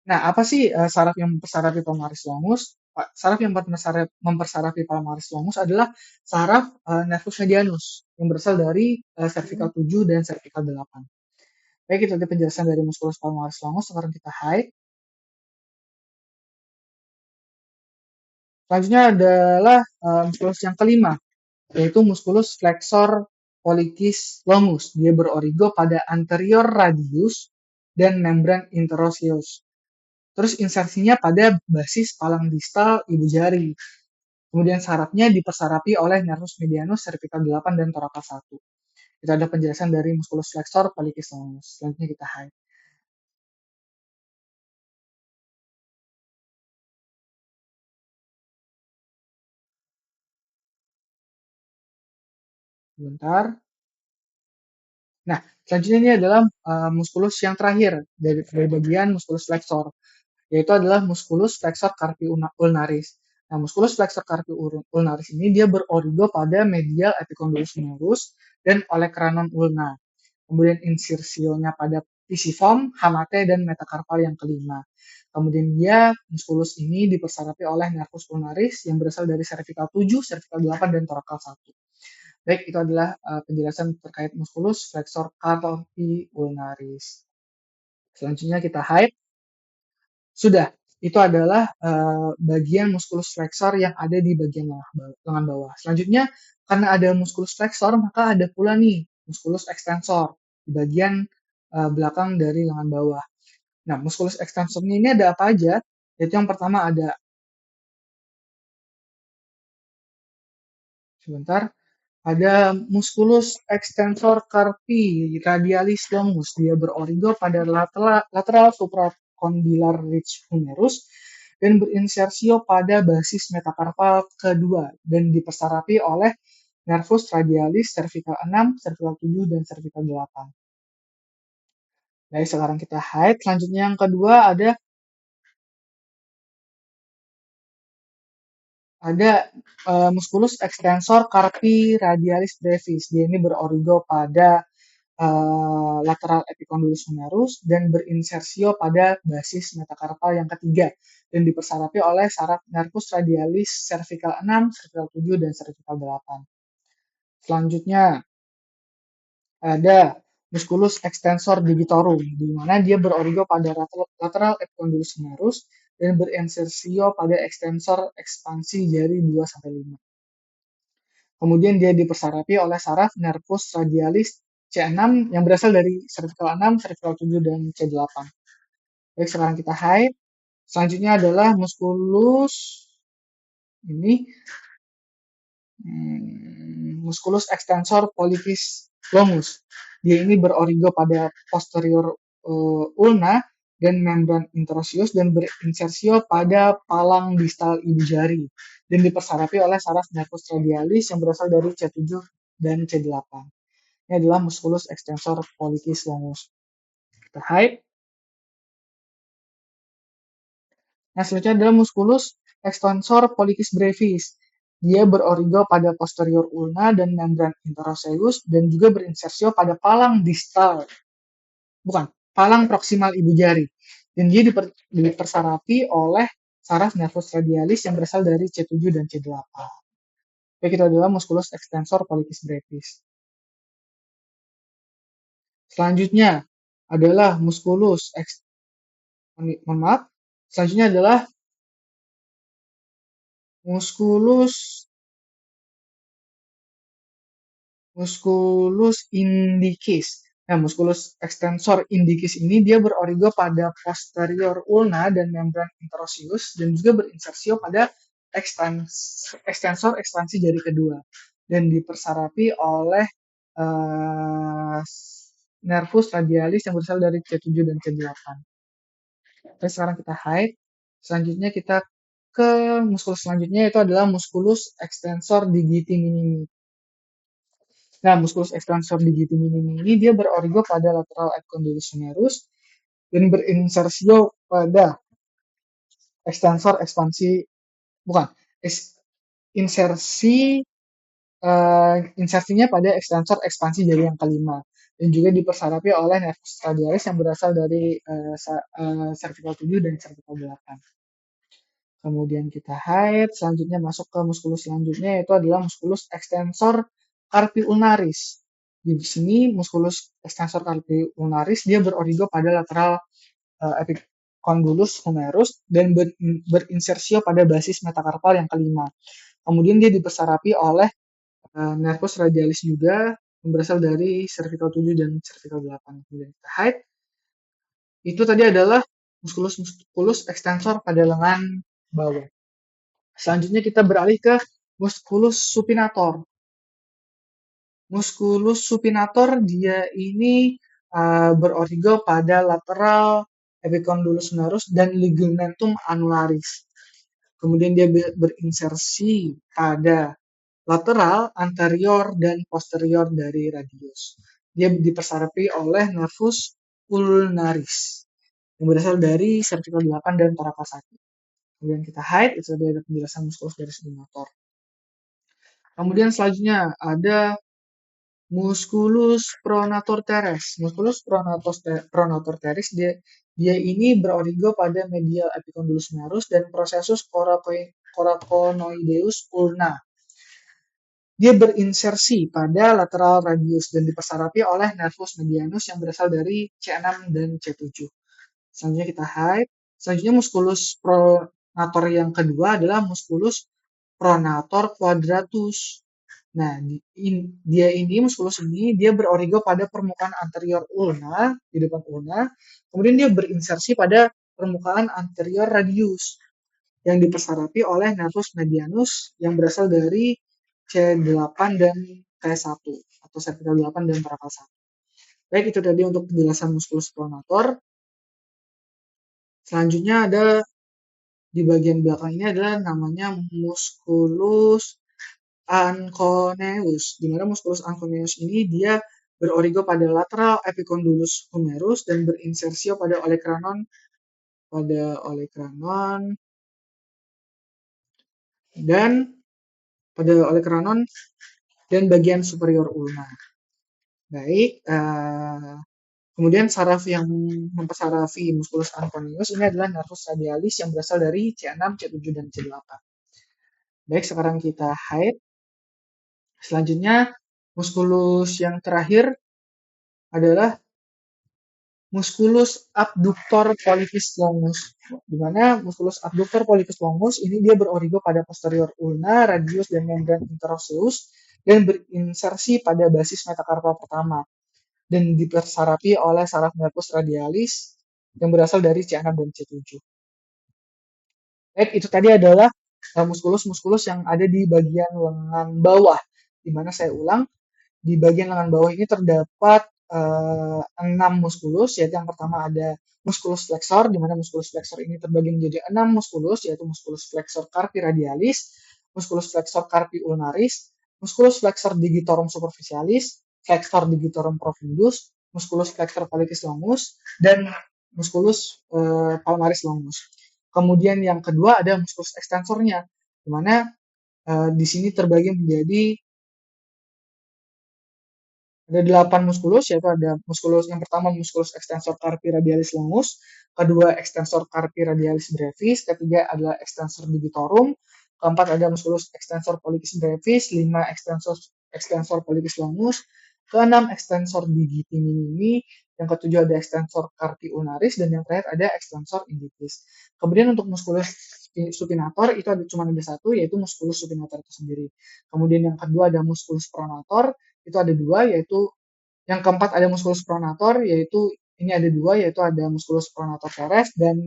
Nah, apa sih saraf yang mempersarapi palmaris longus? Saraf yang mempersarapi palmaris longus adalah saraf nervus medianus yang berasal dari cervical 7 dan cervical 8. Baik, itu tadi penjelasan dari musculus palmaris longus. Sekarang kita hide. Selanjutnya adalah musculus yang kelima, yaitu musculus flexor pollicis longus. Dia berorigo pada anterior radius dan membran interosseous. Terus insersinya pada basis palang distal ibu jari. Kemudian sarafnya dipersarapi oleh nervus medianus, cervical 8 dan torakel 1. Itu ada penjelasan dari musculus flexor pollicis longus. Selanjutnya kita hide. Sebentar. Nah, selanjutnya ini adalah musculus yang terakhir dari bagian musculus flexor, yaitu adalah musculus flexor carpi ulnaris. Nah, musculus flexor carpi ulnaris ini dia berorigo pada medial epicondylus humerus dan olecranon ulna. Kemudian insirsionya pada pisiform, hamate, dan metakarpal yang kelima. Kemudian dia, musculus ini dipersarapi oleh nervus ulnaris yang berasal dari cervical 7, cervical 8, dan torakel 1. Baik, itu adalah penjelasan terkait musculus flexor carpi ulnaris. Selanjutnya kita hide. Sudah, itu adalah bagian musculus flexor yang ada di bagian lengan bawah. Selanjutnya, karena ada musculus flexor, maka ada pula nih musculus extensor di bagian belakang dari lengan bawah. Nah, musculus extensornya ini ada apa aja? Yaitu yang pertama ada, sebentar, ada musculus extensor carpi radialis longus. Dia berorigo pada lateral supracondylar ridge humerus dan berinsersio pada basis metakarpal kedua dan dipersarapi oleh nervus radialis cervical 6, cervical 7, dan cervical 8. Baik, sekarang kita hide. Selanjutnya yang kedua ada musculus extensor carpi radialis brevis. Dia ini berorigo pada lateral epicondylus humerus dan berinsersio pada basis metakarpal yang ketiga dan dipersarapi oleh saraf nervus radialis cervical 6, cervical 7, dan cervical 8. Selanjutnya ada musculus extensor digitorum, di mana dia berorigo pada lateral epicondylus humerus dan berinsersio pada extensor ekspansi jari 2-5. Kemudian dia dipersarapi oleh saraf nervus radialis C6 yang berasal dari cervical 6, cervical 7, dan C8. Baik, sekarang kita hide. Selanjutnya adalah musculus ini musculus extensor pollicis longus. Dia ini berorigo pada posterior ulna dan membran interosseus dan berinsersio pada palang distal ibu jari dan dipersarapi oleh saraf nervus radialis yang berasal dari C7 dan C8. Ini adalah musculus extensor pollicis longus. Kita hide. Nah, selanjutnya adalah musculus extensor pollicis brevis. Dia berorigo pada posterior ulna dan membran interosseus dan juga berinsersio pada palang distal, bukan, palang proksimal ibu jari. Dan dia dipersarapi oleh saraf nervus radialis yang berasal dari C7 dan C8. Baik, itu adalah musculus extensor pollicis brevis. Selanjutnya adalah mohon maaf. Selanjutnya adalah musculus musculus indicis. Nah, musculus extensor indicis ini dia berorigo pada posterior ulna dan membran interosseus dan juga berinsersio pada extensor ekspansi jari kedua dan dipersarapi oleh uh, nervus radialis yang berasal dari C7 dan C8. Oke, sekarang kita hide. Selanjutnya kita ke muskulus selanjutnya, itu adalah musculus extensor digiti minimi. Nah, musculus extensor digiti minimi ini dia berorigo pada lateral epicondylus humerus dan berinsersio pada extensor ekspansi, bukan, insersi insersinya pada extensor ekspansi jari yang kelima dan juga dipersarapi oleh nervus radialis yang berasal dari cervical 7 dan cervical 8. Kemudian kita hide, selanjutnya masuk ke musculus selanjutnya, yaitu adalah musculus extensor carpi ulnaris. Di sini musculus extensor carpi ulnaris dia berorigo pada lateral epicondylus humerus dan berinsersio pada basis metakarpal yang kelima. Kemudian dia dipersarapi oleh nervus radialis juga yang berasal dari cervical 7 dan cervical 8. Kemudian kita hide. Itu tadi adalah musculus extensor pada lengan bawah. Selanjutnya kita beralih ke musculus supinator. Musculus supinator dia ini berorigo pada lateral epicondylus humerus dan ligamentum annularis. Kemudian dia berinsersi pada lateral, anterior, dan posterior dari radius. Dia dipersarapi oleh nervus ulnaris yang berasal dari cervical 8 dan parapal 1. Kemudian kita hide, itu ada penjelasan musculus dari supinator. Kemudian selanjutnya ada musculus pronator teres. Musculus pronator teres dia ini berorigo pada medial epicondylus humerus dan processus coraconoideus ulna. Dia berinsersi pada lateral radius dan dipersarapi oleh nervus medianus yang berasal dari C6 dan C7. Selanjutnya kita hide. Selanjutnya musculus pronator yang kedua adalah musculus pronator quadratus. Nah, dia ini musculus ini dia berorigo pada permukaan anterior ulna, di depan ulna. Kemudian dia berinsersi pada permukaan anterior radius yang dipersarapi oleh nervus medianus yang berasal dari C8 dan T1 atau cervical 8 dan parapal 1. Baik, itu tadi untuk penjelasan musculus pronator. Selanjutnya ada di bagian belakang ini adalah namanya musculus anconeus, di mana musculus anconeus ini dia berorigo pada lateral epicondylus humerus dan berinsersio pada olecranon dan bagian superior ulna. Baik, kemudian saraf yang mempersarafi musculus anconeus ini adalah nervus radialis yang berasal dari C6, C7, dan C8. Baik, sekarang kita hide. Selanjutnya, musculus yang terakhir adalah musculus abductor pollicis longus. Di mana musculus abductor pollicis longus ini dia berorigo pada posterior ulna, radius, dan membran interosseus dan berinsersi pada basis metakarpal pertama dan dipersarapi oleh saraf nervus radialis yang berasal dari C6 dan C7. Baik, itu tadi adalah musculus-musculus yang ada di bagian lengan bawah. Di mana saya ulang, di bagian lengan bawah ini terdapat 6 musculus, yaitu yang pertama ada musculus flexor, di mana musculus flexor ini terbagi menjadi 6 musculus, yaitu musculus flexor carpi radialis, musculus flexor carpi ulnaris, musculus flexor digitorum superficialis, flexor digitorum profundus, musculus flexor pollicis longus, dan musculus palmaris longus. Kemudian yang kedua ada musculus extensornya, di mana di sini terbagi menjadi Ada 8 muskulus, yaitu ada muskulus yang pertama muskulus extensor carpi radialis longus, kedua extensor carpi radialis brevis, ketiga adalah extensor digitorum, keempat ada muskulus extensor pollicis brevis, lima extensor extensor pollicis longus, keenam extensor digiti minimi, yang ketujuh ada extensor carpi ulnaris, dan yang terakhir ada extensor indicis. Kemudian untuk muskulus supinator itu cuma ada satu, yaitu muskulus supinator itu sendiri. Kemudian yang kedua ada muskulus pronator, itu ada dua, yaitu yang keempat ada muskulus pronator, yaitu ini ada dua, yaitu ada muskulus pronator teres dan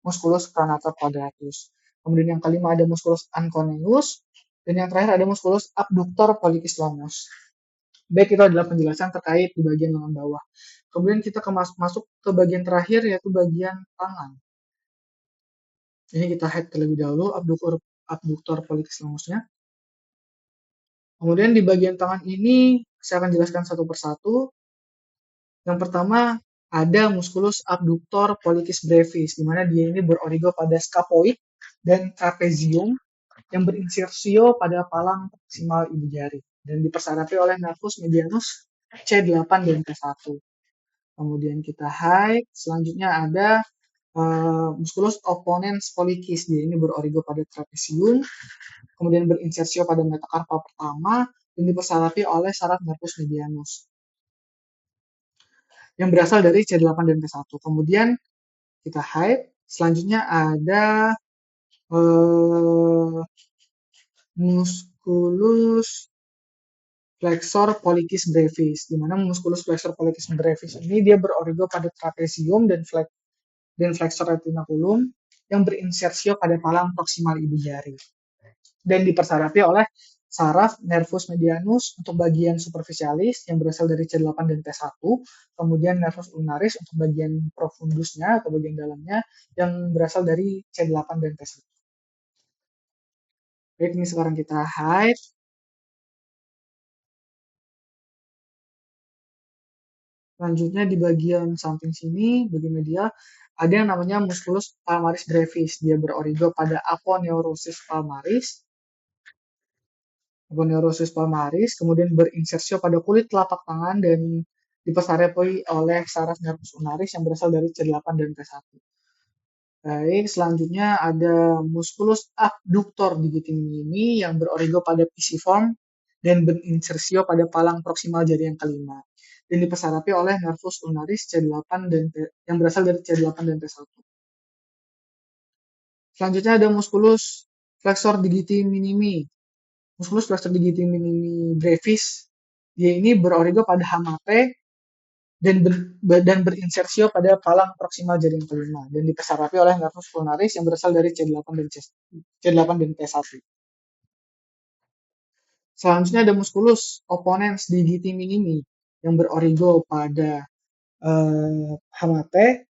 muskulus pronator quadratus. Kemudian yang kelima ada muskulus anconeus, dan yang terakhir ada muskulus abductor pollicis longus. Baik, itu adalah penjelasan terkait di bagian lengan bawah. Kemudian kita masuk ke bagian terakhir, yaitu bagian tangan. Ini kita head terlebih dahulu, abductor pollicis longusnya. Kemudian di bagian tangan ini saya akan jelaskan satu persatu. Yang pertama ada musculus abductor pollicis brevis, di mana dia ini berorigo pada scapoid dan trapezium yang berinsersio pada palang proksimal ibu jari dan dipersarapi oleh nervus medianus C8 dan T1. Kemudian kita hide. Selanjutnya ada musculus opponens pollicis, dia ini berorigo pada trapezium, kemudian berinsersio pada metakarpa pertama dan dipersarapi oleh saraf nervus medianus yang berasal dari C8 dan T1. Kemudian kita hide. Selanjutnya ada musculus flexor pollicis brevis, di mana musculus flexor pollicis brevis ini dia berorigo pada trapezium dan flexor retinaculum yang berinsersio pada palang proksimal ibu jari dan dipersarapi oleh saraf nervus medianus untuk bagian superficialis yang berasal dari C8 dan T1, kemudian nervus ulnaris untuk bagian profundusnya atau bagian dalamnya yang berasal dari C8 dan T1. Baik, ini sekarang kita hide. Selanjutnya di bagian samping sini, bagian media, ada yang namanya musculus palmaris brevis. Dia berorigo pada aponeurosis palmaris, kemudian berinsersio pada kulit telapak tangan dan dipersarapi oleh saraf nervus ulnaris yang berasal dari C8 dan T1. Baik, selanjutnya ada musculus abductor digiti minimi yang berorigo pada pisiform dan berinsersio pada palang proksimal jari yang kelima dan dipersarapi oleh nervus ulnaris C8 dan yang berasal dari C8 dan T1. Selanjutnya ada musculus flexor digiti minimi. Musculus flexor digiti minimi brevis, dia ini berorigo pada hamate dan berinsersio pada palang proksimal jari yang kelima dan dipersarapi oleh nervus ulnaris yang berasal dari C8 dan T1. Selanjutnya ada musculus opponens digiti minimi yang berorigo pada hamate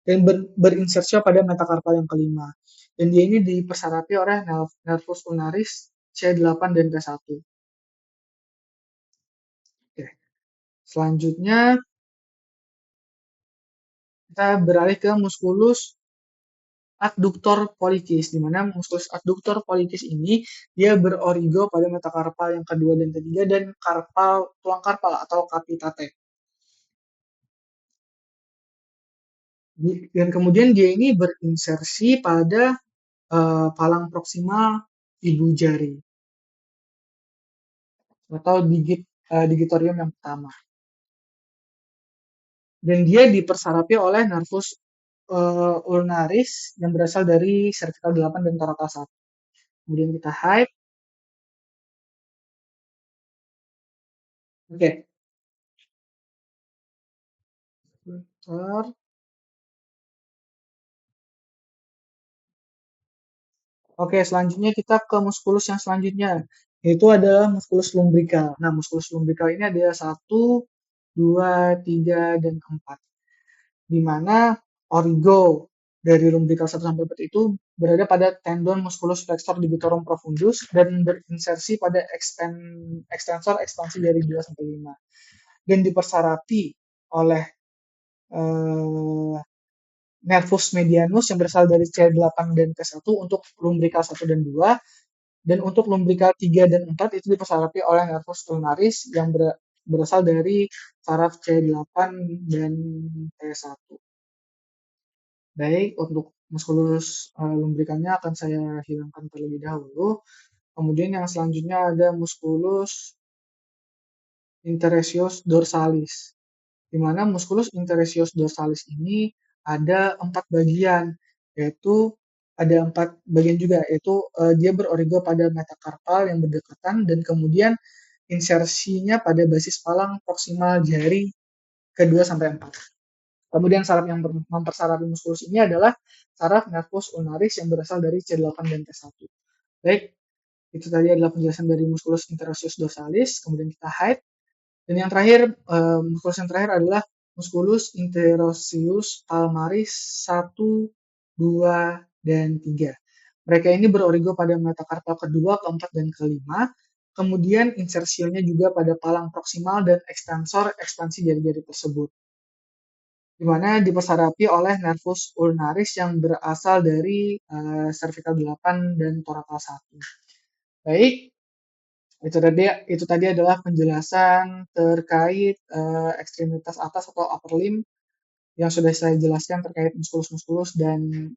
dan berinsersio pada metakarpal yang kelima. Dan dia ini dipersarapi oleh nervus ulnaris C8 dan T1. Oke. Selanjutnya kita beralih ke musculus adductor pollicis, di mana musculus adductor pollicis ini dia berorigo pada metakarpal yang kedua dan ketiga dan tulang karpal atau capitate. Dan kemudian dia ini berinsersi pada palang proksimal ibu jari atau digitorium yang pertama. Dan dia dipersarapi oleh nervus ulnaris yang berasal dari cervical 8 dan thoracal 1. Kemudian kita hide. Oke. Oke, selanjutnya kita ke musculus yang selanjutnya, yaitu adalah musculus lumbrical. Nah, musculus lumbrical ini ada 1, 2, 3, dan 4. Di mana origo dari lumbrical 1 sampai 4 itu berada pada tendon musculus flexor digitorum profundus dan berinsersi pada extensor ekspansi dari 2 sampai 5 dan dipersarapi oleh nervus medianus yang berasal dari C8 dan T1 untuk lumbrical 1 dan 2 Dan untuk lumbrical 3 dan 4 itu dipersarapi oleh nervus ulnaris yang berasal dari saraf C8 dan T1. Baik, untuk muskulus lumbrikannya akan saya hilangkan terlebih dahulu. Kemudian yang selanjutnya ada musculus interosseus dorsalis, di mana musculus interosseus dorsalis ini ada 4 bagian, yaitu ada 4 bagian juga, yaitu dia berorigo pada metakarpal yang berdekatan dan kemudian insersinya pada basis palang proksimal jari ke-2 sampai 4. Kemudian saraf yang mempersarapi muskulus ini adalah saraf nervus ulnaris yang berasal dari C8 dan T1. Baik, itu tadi adalah penjelasan dari musculus interosseus dorsalis, kemudian kita hide. Dan yang terakhir, musculus yang terakhir adalah musculus interosseus palmaris 1, 2, dan 3. Mereka ini berorigo pada metakarpal kedua, keempat, dan kelima. Kemudian insersinya juga pada palang proksimal dan ekstensor ekspansi jari-jari tersebut, di mana dipersarapi oleh nervus ulnaris yang berasal dari cervical 8 dan thoracal 1. Baik, itu tadi adalah penjelasan terkait ekstremitas atas atau upper limb yang sudah saya jelaskan terkait muskulus-muskulus dan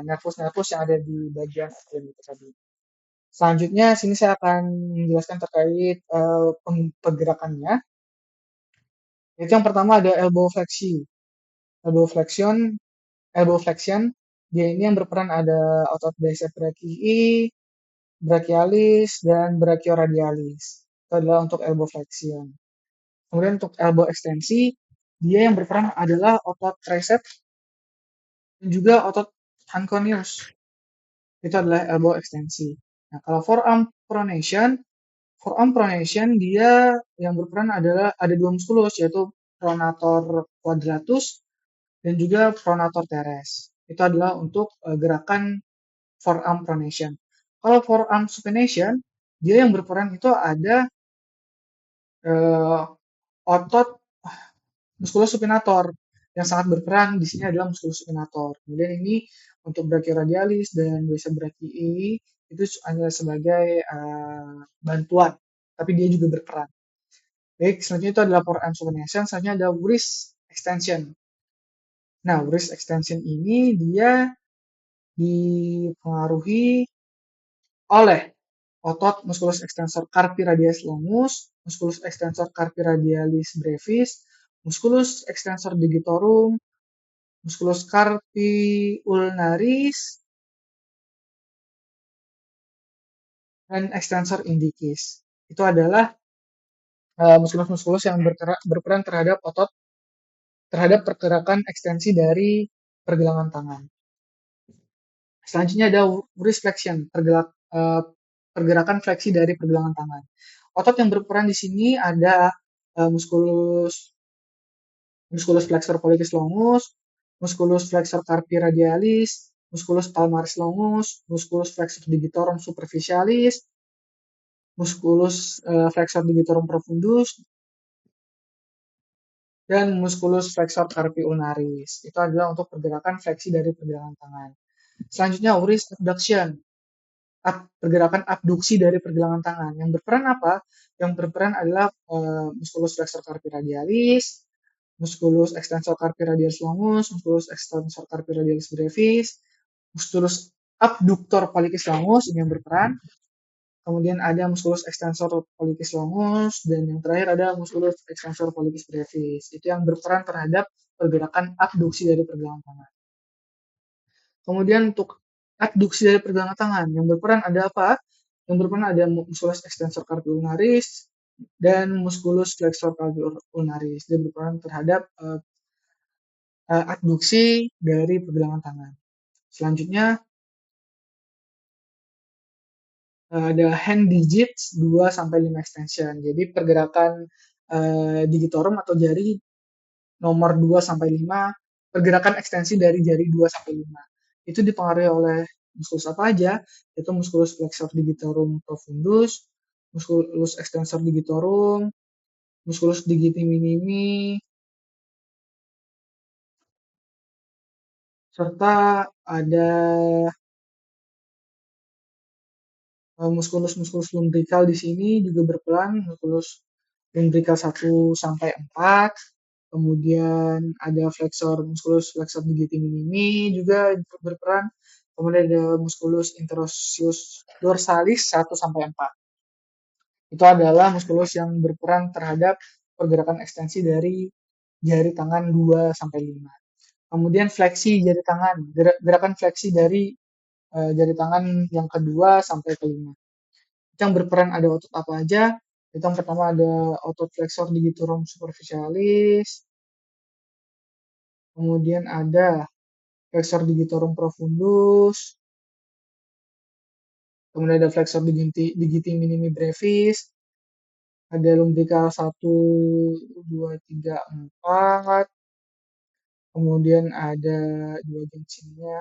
nervus-nervus yang ada di bagian ekstremitas tadi. Selanjutnya sini saya akan menjelaskan terkait pergerakannya. Itu yang pertama ada elbow flexion. Elbow flexion, elbow flexion, dia ini yang berperan ada otot bicep brachii, brachialis, dan brachioradialis. Itu adalah untuk elbow flexion. Kemudian untuk elbow ekstensi, dia yang berperan adalah otot tricep dan juga otot hunconeus. Itu adalah elbow ekstensi. Nah, kalau forearm pronation dia yang berperan adalah ada 2 muskulus, yaitu pronator quadratus dan juga pronator teres. Itu adalah untuk gerakan forearm pronation. Kalau forearm supination, dia yang berperan itu ada uh, otot musculus supinator yang sangat berperan di sini adalah musculus supinator. Kemudian ini untuk brachioradialis dan bicep brachii itu hanya sebagai bantuan, tapi dia juga berperan. Baik, selanjutnya itu adalah forearm supination, selanjutnya ada wrist extension. Nah, wrist extension ini dia dipengaruhi oleh otot musculus extensor carpi radialis longus, musculus extensor carpi radialis brevis, musculus extensor digitorum, musculus carpi ulnaris, dan extensor indicis. Itu adalah muskulus-muskulus yang berperan terhadap pergerakan ekstensi dari pergelangan tangan. Selanjutnya ada wrist flexion, pergerakan fleksi dari pergelangan tangan. Otot yang berperan di sini ada musculus flexor pollicis longus, musculus flexor carpi radialis, musculus palmaris longus, musculus flexor digitorum superficialis, musculus flexor digitorum profundus, dan musculus flexor carpi ulnaris. Itu adalah untuk pergerakan fleksi dari pergelangan tangan. Selanjutnya wrist abduction, pergerakan abduksi dari pergelangan tangan. Yang berperan apa? Yang berperan adalah musculus flexor carpi radialis, musculus extensor carpi radialis longus, musculus extensor carpi radialis brevis, musculus abductor pollicis longus ini yang berperan. Kemudian ada musculus extensor pollicis longus dan yang terakhir ada musculus extensor pollicis brevis. Itu yang berperan terhadap pergerakan abduksi dari pergelangan tangan. Kemudian untuk abduksi dari pergelangan tangan yang berperan ada apa? Yang berperan ada musculus extensor carpi ulnaris dan musculus flexor carpi ulnaris. Dia berperan terhadap abduksi dari pergelangan tangan. Selanjutnya ada hand digits 2 sampai 5 extension. Jadi pergerakan digitorum atau jari nomor 2 sampai 5, pergerakan ekstensi dari jari 2 sampai 5. Itu dipengaruhi oleh muskulus apa aja? Itu muskulus flexor digitorum profundus, muskulus extensor digitorum, muskulus digiti minimi, serta ada Muskulus-muskulus lumbrikal di sini juga berperan, muskulus lumbrikal 1 sampai 4. Kemudian ada muskulus flexor digiti minimi juga berperan. Kemudian ada muskulus interosseus dorsalis 1 sampai 4. Itu adalah muskulus yang berperan terhadap pergerakan ekstensi dari jari tangan 2 sampai 5. Kemudian fleksi jari tangan, gerakan fleksi dari jari tangan yang kedua sampai kelima. Yang berperan ada otot apa aja? Itu yang pertama ada otot flexor digitorum superficialis, kemudian ada flexor digitorum profundus, kemudian ada flexor digiti minimi brevis, ada lumbrical 1, 2, 3, 4, kemudian ada dua gengsinya,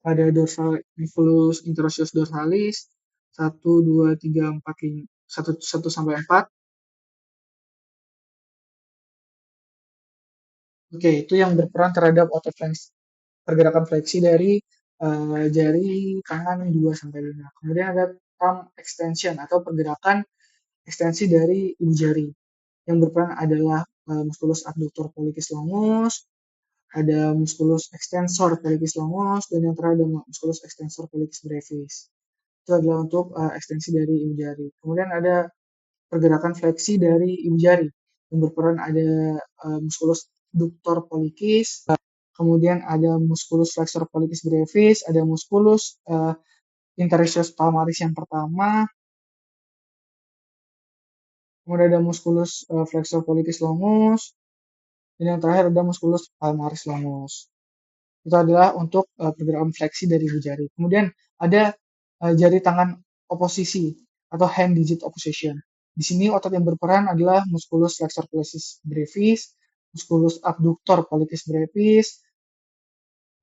ada dorsal influx interosseus dorsalis 1, 2, 3, 4, 5, 1 sampai 4. Oke, itu yang berperan terhadap otot pergerakan fleksi dari jari tangan 2 sampai 5. Kemudian ada thumb extension atau pergerakan ekstensi dari ibu jari. Yang berperan adalah musculus abductor pollicis longus, ada musculus extensor pollicis longus, dan yang terakhir ada musculus extensor pollicis brevis. Itu adalah untuk ekstensi dari ibu jari. Kemudian ada pergerakan fleksi dari ibu jari. Yang berperan ada musculus ductor pollicis, kemudian ada musculus flexor pollicis brevis, ada musculus interosseus palmaris yang pertama, kemudian ada musculus flexor pollicis longus, dan yang terakhir ada musculus palmaris longus. Itu adalah untuk pergerakan fleksi dari ibu jari. Kemudian ada jari tangan oposisi atau hand digit opposition. Di sini otot yang berperan adalah musculus flexor pollicis brevis, musculus abductor pollicis brevis,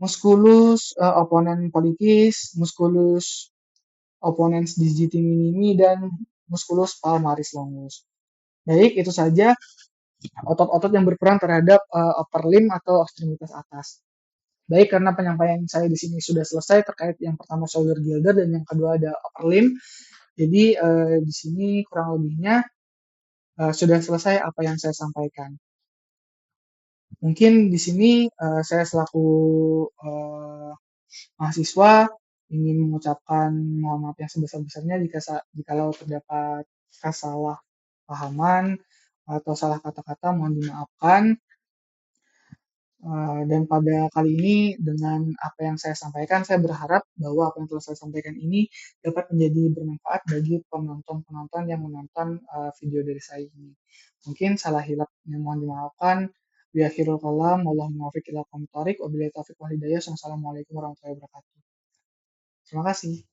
musculus opponens pollicis, musculus opponens digiti minimi, dan musculus palmaris longus. Baik, itu saja otot-otot yang berperan terhadap upper limb atau ekstremitas atas. Baik, karena penyampaian saya di sini sudah selesai terkait yang pertama shoulder gilder dan yang kedua ada upper limb. Jadi di sini kurang lebihnya sudah selesai apa yang saya sampaikan. Mungkin di sini saya selaku mahasiswa ingin mengucapkan mohon maaf yang sebesar-besarnya jikalau terdapat salah pahaman atau salah kata-kata, mohon dimaafkan. Dan pada kali ini dengan apa yang saya sampaikan, saya berharap bahwa apa yang telah saya sampaikan ini dapat menjadi bermanfaat bagi penonton-penonton yang menonton video dari saya ini. Mungkin salah hilap yang mohon dimaafkan. Biakhirul kalam, wallahul muwaffiq ila aqwamit thoriq, wabillahi taufiq wal hidayah. Wassalamualaikum warahmatullahi wabarakatuh. Terima kasih.